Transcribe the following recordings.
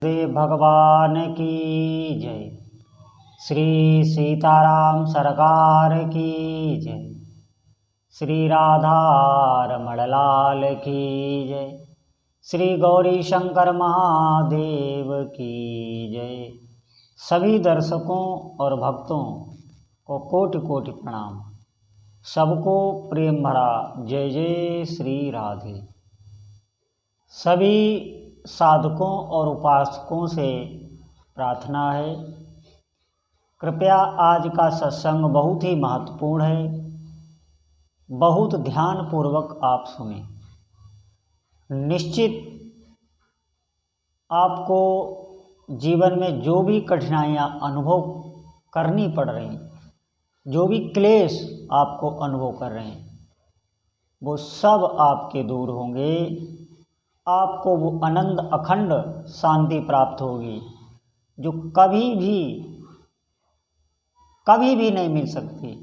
देव भगवान की जय। श्री सीताराम सरकार की जय। श्री राधा रमण लाल की जय। श्री गौरी शंकर महादेव की जय। सभी दर्शकों और भक्तों को कोटि कोटि प्रणाम। सबको प्रेम भरा जय जय श्री राधे। सभी साधकों और उपासकों से प्रार्थना है, कृपया आज का सत्संग बहुत ही महत्वपूर्ण है, बहुत ध्यानपूर्वक आप सुने। निश्चित आपको जीवन में जो भी कठिनाइयाँ अनुभव करनी पड़ रही, जो भी क्लेश आपको अनुभव कर रहे हैं, वो सब आपके दूर होंगे। आपको वो आनंद अखंड शांति प्राप्त होगी जो कभी भी नहीं मिल सकती।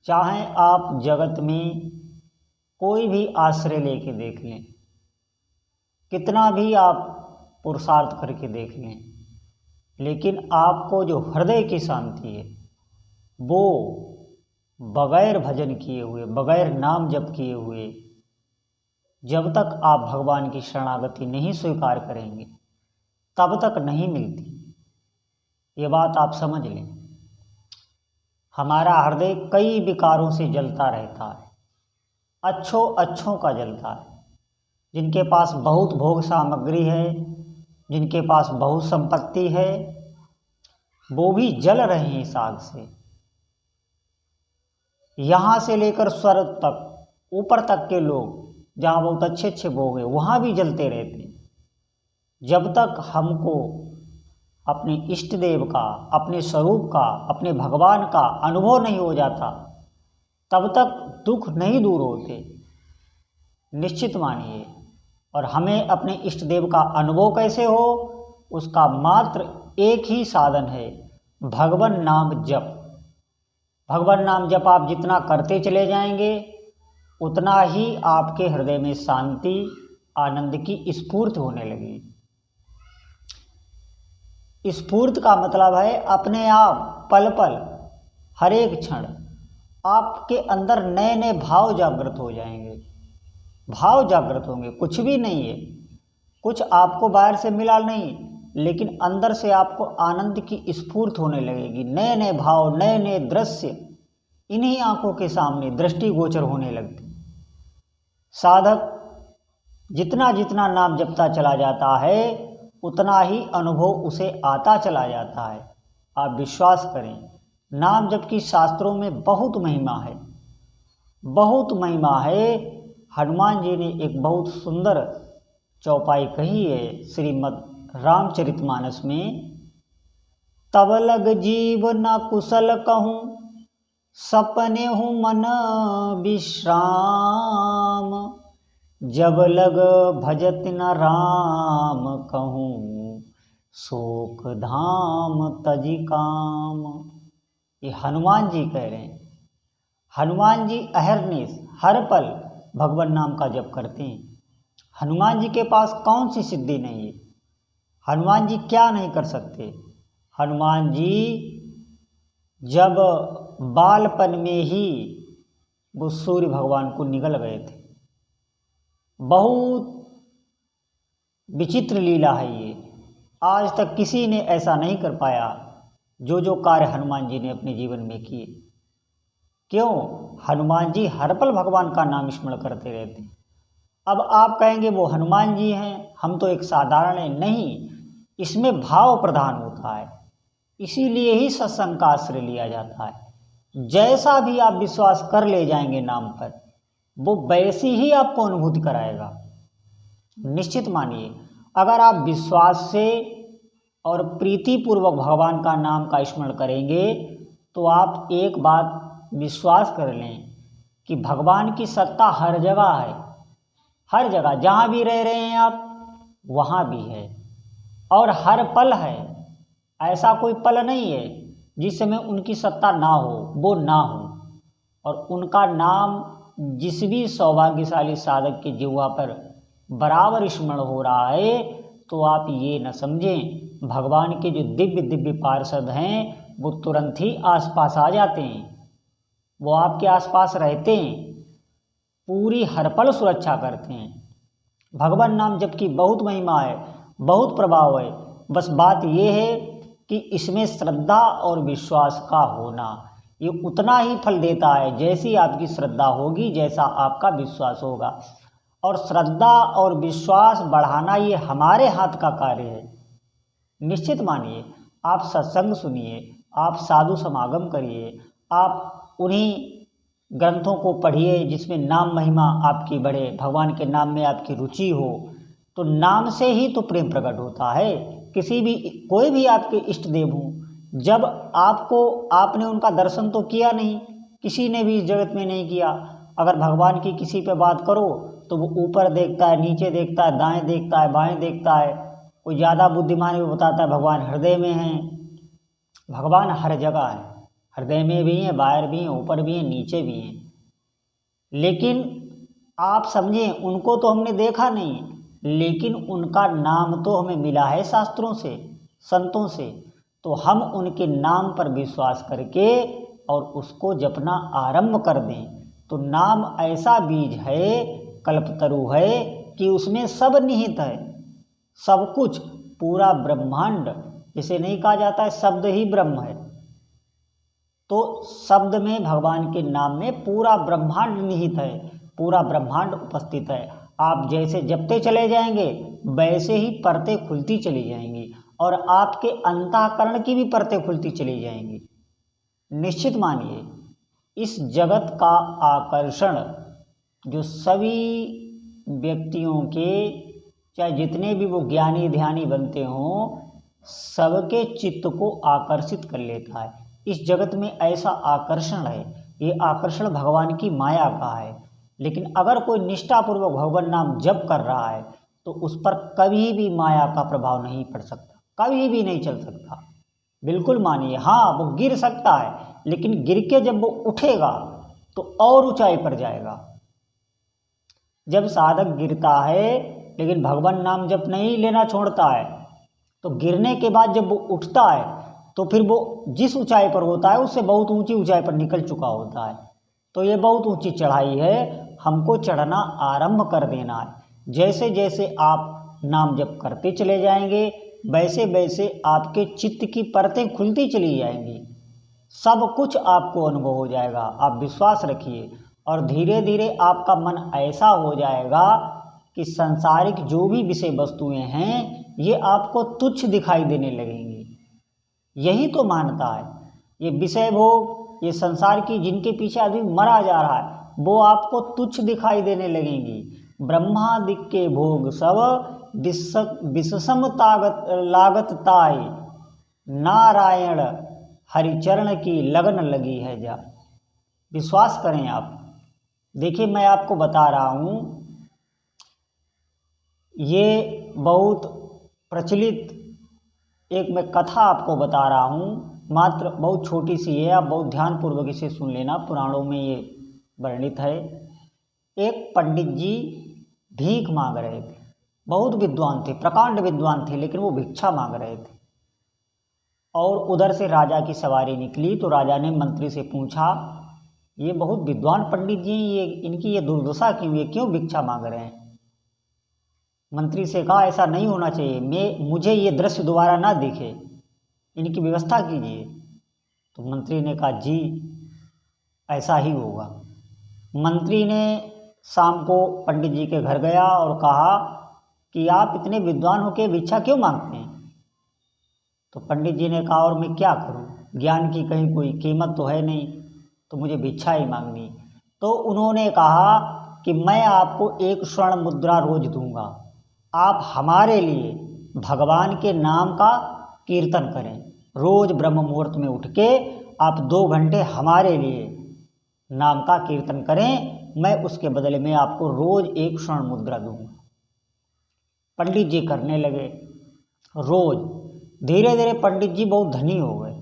चाहे आप जगत में कोई भी आश्रय लेके देख लें, कितना भी आप पुरुषार्थ करके देख लें, लेकिन आपको जो हृदय की शांति है वो बगैर भजन किए हुए, बगैर नाम जप किए हुए, जब तक आप भगवान की शरणागति नहीं स्वीकार करेंगे तब तक नहीं मिलती। ये बात आप समझ लें। हमारा हृदय कई विकारों से जलता रहता है, अच्छों का जलता है। जिनके पास बहुत भोग सामग्री है, जिनके पास बहुत संपत्ति है, वो भी जल रहे हैं इस आग से। यहाँ से लेकर स्वर्ग तक, ऊपर तक के लोग जहाँ बहुत अच्छे भोग हैं वहाँ भी जलते रहते हैं। जब तक हमको अपने इष्ट देव का, अपने स्वरूप का, अपने भगवान का अनुभव नहीं हो जाता तब तक दुख नहीं दूर होते, निश्चित मानिए। और हमें अपने इष्ट देव का अनुभव कैसे हो, उसका मात्र एक ही साधन है, भगवान नाम जप। भगवान नाम जप आप जितना करते चले जाएंगे उतना ही आपके हृदय में शांति, आनंद की स्फूर्ति होने लगेगी। स्फूर्ति का मतलब है अपने आप पल पल, हर एक क्षण आपके अंदर नए नए भाव जागृत हो जाएंगे। भाव जागृत होंगे, कुछ भी नहीं है, कुछ आपको बाहर से मिला नहीं, लेकिन अंदर से आपको आनंद की स्फूर्ति होने लगेगी। नए नए भाव, नए नए दृश्य इन्हीं आंखों के सामने दृष्टिगोचर होने लगते। साधक जितना जितना नाम जपता चला जाता है उतना ही अनुभव उसे आता चला जाता है। आप विश्वास करें, नाम जप की शास्त्रों में बहुत महिमा है, बहुत महिमा है। हनुमान जी ने एक बहुत सुंदर चौपाई कही है श्रीमद् रामचरितमानस में, तब लग जीव न कुशल कहूँ, सपने हूँ मन विश्राम, जब लग भजत न राम कहूँ, शोक धाम तजी काम। ये हनुमान जी कह रहे हैं। हनुमान जी अहरनिश हर पल भगवान नाम का जप करते हैं। हनुमान जी के पास कौन सी सिद्धि नहीं है, हनुमान जी क्या नहीं कर सकते। हनुमान जी जब बालपन में ही वो सूर्य भगवान को निगल गए थे। बहुत विचित्र लीला है ये, आज तक किसी ने ऐसा नहीं कर पाया जो कार्य हनुमान जी ने अपने जीवन में किए। क्यों? हनुमान जी हर पल भगवान का नाम स्मरण करते रहते। अब आप कहेंगे वो हनुमान जी हैं, हम तो एक साधारण है। नहीं, इसमें भाव प्रधान होता है, इसीलिए ही सत्संग का आश्रय लिया जाता है। जैसा भी आप विश्वास कर ले जाएंगे नाम पर, वो वैसी ही आपको अनुभूति कराएगा। निश्चित मानिए, अगर आप विश्वास से और प्रीतिपूर्वक भगवान का नाम का स्मरण करेंगे तो आप एक बात विश्वास कर लें कि भगवान की सत्ता हर जगह है। हर जगह जहाँ भी रह रहे हैं आप वहाँ भी है, और हर पल है। ऐसा कोई पल नहीं है जिस समय उनकी सत्ता ना हो, वो ना हो। और उनका नाम जिस भी सौभाग्यशाली साधक के जिह्वा पर बराबर स्मरण हो रहा है, तो आप ये न समझें भगवान के जो दिव्य दिव्य पार्षद हैं वो तुरंत ही आसपास आ जाते हैं, वो आपके आसपास रहते हैं, पूरी हर पल सुरक्षा करते हैं। भगवान नाम जप की बहुत महिमा है, बहुत प्रभाव है। बस बात ये है कि इसमें श्रद्धा और विश्वास का होना, ये उतना ही फल देता है जैसी आपकी श्रद्धा होगी, जैसा आपका विश्वास होगा। और श्रद्धा और विश्वास बढ़ाना ये हमारे हाथ का कार्य है। निश्चित मानिए, आप सत्संग सुनिए, आप साधु समागम करिए, आप उन्हीं ग्रंथों को पढ़िए जिसमें नाम महिमा आपकी बढ़े, भगवान के नाम में आपकी रुचि हो, तो नाम से ही तो प्रेम प्रकट होता है। किसी भी कोई भी आपके इष्ट देव हों, जब आपने उनका दर्शन तो किया नहीं, किसी ने भी इस जगत में नहीं किया। अगर भगवान की किसी पे बात करो तो वो ऊपर देखता है, नीचे देखता है, दाएं देखता है, बाएं देखता है। कोई ज़्यादा बुद्धिमान भी बताता है भगवान हृदय में हैं। भगवान हर जगह है, हृदय में भी हैं, बाहर भी हैं, ऊपर भी हैं, नीचे भी हैं। लेकिन आप समझें, उनको तो हमने देखा नहीं, लेकिन उनका नाम तो हमें मिला है शास्त्रों से, संतों से। तो हम उनके नाम पर विश्वास करके और उसको जपना आरंभ कर दें, तो नाम ऐसा बीज है, कल्पतरु है कि उसमें सब निहित है, सब कुछ, पूरा ब्रह्मांड। जिसे नहीं कहा जाता है शब्द ही ब्रह्म है, तो शब्द में, भगवान के नाम में पूरा ब्रह्मांड निहित है, पूरा ब्रह्मांड उपस्थित है। आप जैसे जपते चले जाएंगे वैसे ही परतें खुलती चली जाएंगी, और आपके अंतःकरण की भी परतें खुलती चली जाएंगी। निश्चित मानिए, इस जगत का आकर्षण जो सभी व्यक्तियों के, चाहे जितने भी वो ज्ञानी ध्यानी बनते हों, सबके चित्त को आकर्षित कर लेता है। इस जगत में ऐसा आकर्षण है, ये आकर्षण भगवान की माया का है। लेकिन अगर कोई निष्ठापूर्वक भगवान नाम जप कर रहा है तो उस पर कभी भी माया का प्रभाव नहीं पड़ सकता, कभी भी नहीं चल सकता। बिल्कुल मानिए, हाँ वो गिर सकता है, लेकिन गिर के जब वो उठेगा तो और ऊंचाई पर जाएगा। जब साधक गिरता है लेकिन भगवान नाम जप नहीं लेना छोड़ता है, तो गिरने के बाद जब वो उठता है तो फिर वो जिस ऊंचाई पर होता है उससे बहुत ऊंची ऊंचाई पर निकल चुका होता है। तो ये बहुत ऊंची चढ़ाई है, हमको चढ़ना आरंभ कर देना है। जैसे जैसे आप नाम जप करते चले जाएंगे वैसे वैसे आपके चित्त की परतें खुलती चली जाएंगी, सब कुछ आपको अनुभव हो जाएगा। आप विश्वास रखिए, और धीरे धीरे आपका मन ऐसा हो जाएगा कि सांसारिक जो भी विषय वस्तुएं हैं ये आपको तुच्छ दिखाई देने लगेंगी। यही तो मानता है, ये विषय भोग, ये संसार की जिनके पीछे आदमी मरा जा रहा है, वो आपको तुच्छ दिखाई देने लगेंगी। ब्रह्मादि के भोग सब विषम लागत ताई, नारायण हरिचरण की लगन लगी है जा। विश्वास करें आप। देखिए, मैं आपको बता रहा हूँ, ये बहुत प्रचलित एक मैं कथा आपको बता रहा हूँ, मात्र बहुत छोटी सी है, आप बहुत ध्यानपूर्वक इसे सुन लेना। पुराणों में ये वर्णित है। एक पंडित जी भीख मांग रहे थे, बहुत विद्वान थे, प्रकांड विद्वान थे, लेकिन वो भिक्षा मांग रहे थे। और उधर से राजा की सवारी निकली, तो राजा ने मंत्री से पूछा, ये बहुत विद्वान पंडित जी, ये इनकी ये दुर्दशा क्यों, ये क्यों भिक्षा मांग रहे हैं? मंत्री से कहा, ऐसा नहीं होना चाहिए, मुझे ये दृश्य दोबारा ना दिखे, इनकी व्यवस्था कीजिए। तो मंत्री ने कहा, जी ऐसा ही होगा। मंत्री ने शाम को पंडित जी के घर गया और कहा कि आप इतने विद्वान होकर भिक्षा क्यों मांगते हैं? तो पंडित जी ने कहा, और मैं क्या करूं, ज्ञान की कहीं कोई कीमत तो है नहीं, तो मुझे भिक्षा ही मांगनी। तो उन्होंने कहा कि मैं आपको 1 स्वर्ण मुद्रा रोज दूंगा, आप हमारे लिए भगवान के नाम का कीर्तन करें। रोज ब्रह्म मुहूर्त में उठ के आप 2 घंटे हमारे लिए नाम का कीर्तन करें, मैं उसके बदले में आपको रोज 1 स्वर्ण मुद्रा दूंगा। पंडित जी करने लगे रोज। धीरे धीरे पंडित जी बहुत धनी हो गए।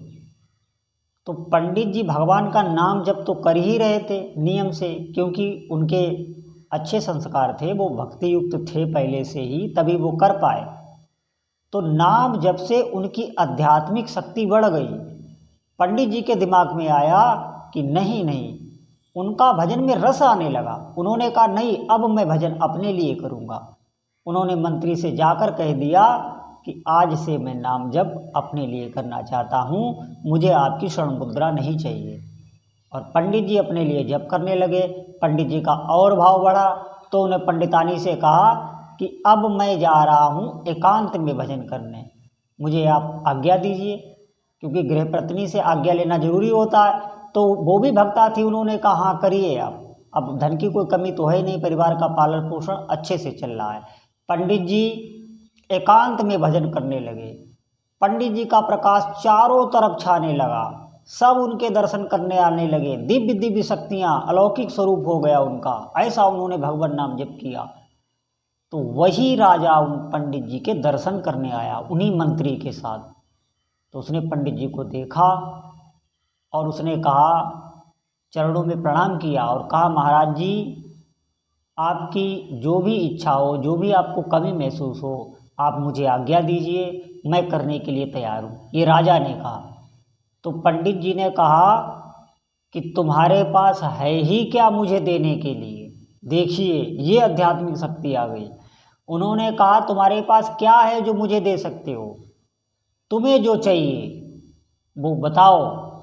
तो पंडित जी भगवान का नाम जब तो कर ही रहे थे नियम से, क्योंकि उनके अच्छे संस्कार थे, वो भक्ति युक्त थे पहले से ही, तभी वो कर पाए। तो नाम जप से उनकी आध्यात्मिक शक्ति बढ़ गई। पंडित जी के दिमाग में आया कि नहीं नहीं, उनका भजन में रस आने लगा। उन्होंने कहा नहीं, अब मैं भजन अपने लिए करूँगा। उन्होंने मंत्री से जाकर कह दिया कि आज से मैं नाम जप अपने लिए करना चाहता हूँ, मुझे आपकी स्वर्ण मुद्रा नहीं चाहिए। और पंडित जी अपने लिए जप करने लगे। पंडित जी का और भाव बढ़ा, तो उन्हें पंडितानी से कहा कि अब मैं जा रहा हूँ एकांत में भजन करने, मुझे आप आज्ञा दीजिए। क्योंकि गृह पत्नी से आज्ञा लेना जरूरी होता है। तो वो भी भक्ता थी, उन्होंने कहा हाँ करिए आप, अब धन की कोई कमी तो है नहीं, परिवार का पालन पोषण अच्छे से चल रहा है। पंडित जी एकांत में भजन करने लगे। पंडित जी का प्रकाश चारों तरफ छाने लगा, सब उनके दर्शन करने आने लगे। दिव्य दिव्य शक्तियाँ, अलौकिक स्वरूप हो गया उनका, ऐसा उन्होंने भगवान नाम जप किया। तो वही राजा उन पंडित जी के दर्शन करने आया उन्हीं मंत्री के साथ। तो उसने पंडित जी को देखा और उसने कहा, चरणों में प्रणाम किया और कहा महाराज जी, आपकी जो भी इच्छा हो, जो भी आपको कमी महसूस हो, आप मुझे आज्ञा दीजिए, मैं करने के लिए तैयार हूँ, ये राजा ने कहा। तो पंडित जी ने कहा कि तुम्हारे पास है ही क्या मुझे देने के लिए? देखिए ये आध्यात्मिक शक्ति आ गई। उन्होंने कहा तुम्हारे पास क्या है जो मुझे दे सकते हो? तुम्हें जो चाहिए वो बताओ,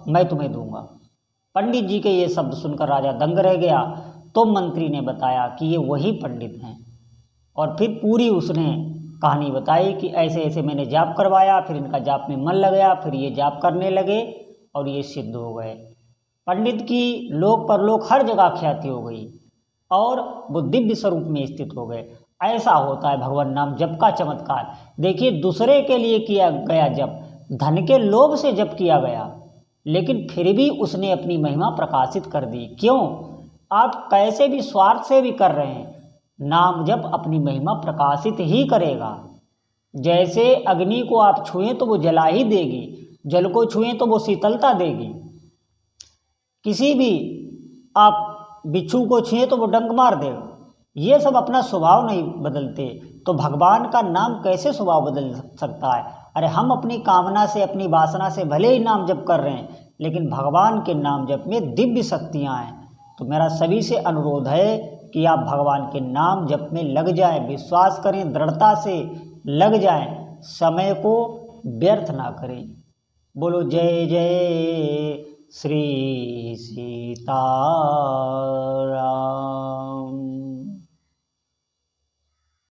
मैं तुम्हें दूंगा। पंडित जी के ये शब्द सुनकर राजा दंग रह गया। तो मंत्री ने बताया कि ये वही पंडित हैं, और फिर पूरी उसने कहानी बताई कि ऐसे ऐसे मैंने जाप करवाया, फिर इनका जाप में मन लग गया, फिर ये जाप करने लगे और ये सिद्ध हो गए। पंडित की लोक परलोक हर जगह ख्याति हो गई और वो दिव्य स्वरूप में स्थित हो गए। ऐसा होता है भगवान नाम जप का चमत्कार। देखिए दूसरे के लिए किया गया जप, धन के लोभ से जप किया गया, लेकिन फिर भी उसने अपनी महिमा प्रकाशित कर दी। क्यों? आप कैसे भी स्वार्थ से भी कर रहे हैं, नाम जप अपनी महिमा प्रकाशित ही करेगा। जैसे अग्नि को आप छुएं तो वो जला ही देगी, जल को छुएं तो वो शीतलता देगी। किसी भी आप बिच्छू को छुएं तो वो डंक मार देगा। ये सब अपना स्वभाव नहीं बदलते, तो भगवान का नाम कैसे स्वभाव बदल सकता है? अरे हम अपनी कामना से, अपनी वासना से भले ही नाम जप कर रहे हैं, लेकिन भगवान के नाम जप में दिव्य शक्तियाँ हैं। तो मेरा सभी से अनुरोध है कि आप भगवान के नाम जप में लग जाएं, विश्वास करें, दृढ़ता से लग जाएं, समय को व्यर्थ ना करें। बोलो जय जय श्री सीताराम।